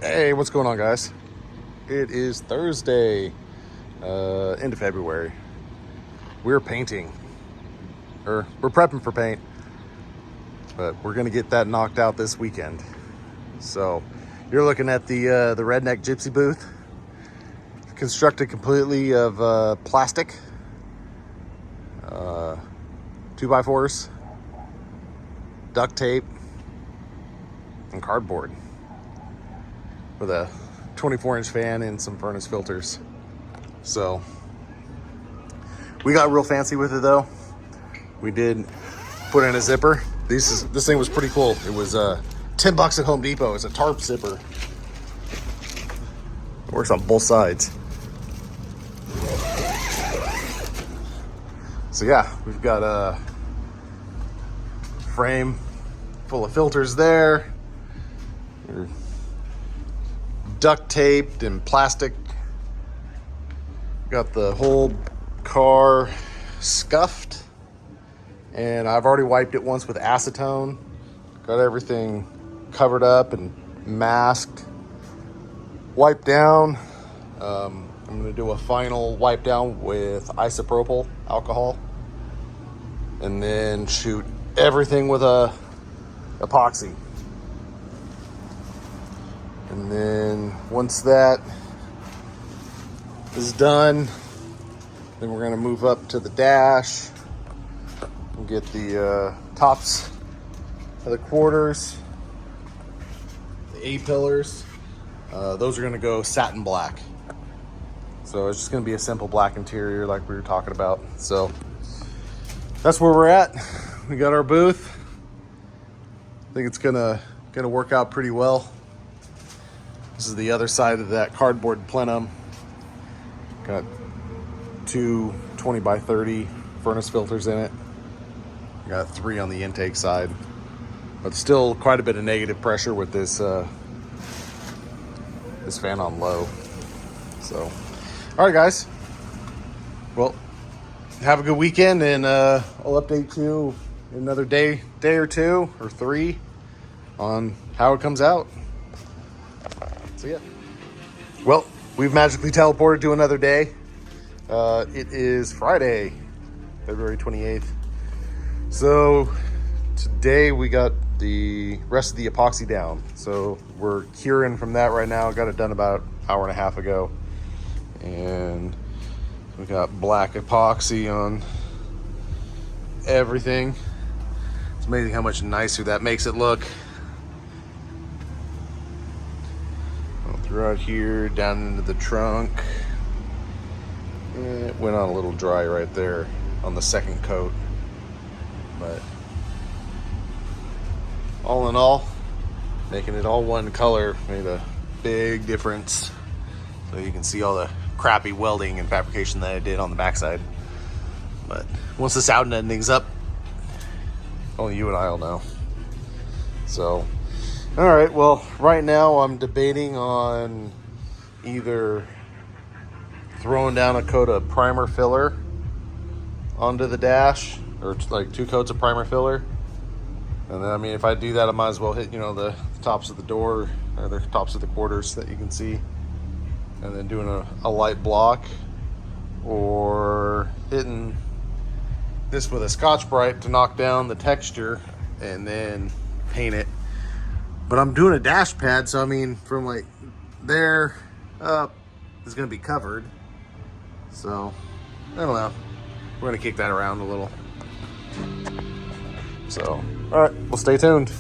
Hey, what's going on, guys? It is Thursday, end of February. We're painting, or we're prepping for paint, but we're gonna get that knocked out this weekend. So you're looking at the Redneck Gypsy booth, constructed completely of plastic, 2x4s, duct tape, and cardboard, with a 24-inch fan and some furnace filters. So we got real fancy with it though. We did put in a zipper. This thing was pretty cool. It was $10 at Home Depot. It's a tarp zipper. It works on both sides. So yeah, we've got a frame full of filters there. They're duct taped and plastic. Got the whole car scuffed, and I've already wiped it once with acetone. Got everything covered up and masked, wiped down. I'm gonna do a final wipe down with isopropyl alcohol, and then shoot everything with a epoxy. And then once that is done, then we're gonna move up to the dash and get the tops of the quarters, the A-pillars. Those are gonna go satin black. So it's just gonna be a simple black interior like we were talking about. So that's where we're at. We got our booth. I think it's gonna work out pretty well. This is the other side of that cardboard plenum. Got two 20x30 furnace filters in it. Got 3 on the intake side, but still quite a bit of negative pressure with this this fan on low. So, all right, guys. Well, have a good weekend, and I'll update you in another day or 2 or 3 on how it comes out. So yeah. Well, we've magically teleported to another day. It is Friday, February 28th. So today we got the rest of the epoxy down. So we're curing from that right now. Got it done about an hour and a half ago. And we got black epoxy on everything. It's amazing how much nicer that makes it look. Throughout here, down into the trunk. It went on a little dry right there on the second coat, but all in all, making it all one color made a big difference. So you can see all the crappy welding and fabrication that I did on the backside. But once this out and ending's up, only you and I will know. So all right, well, right now I'm debating on either throwing down a coat of primer filler onto the dash, or like 2 coats of primer filler. And then, I mean, if I do that, I might as well hit, the tops of the door, or the tops of the quarters that you can see. And then doing a light block, or hitting this with a Scotch-Brite to knock down the texture and then paint it. But I'm doing a dash pad, so I mean, from like there up is gonna be covered. So, I don't know. We're gonna kick that around a little. So, all right, well, stay tuned.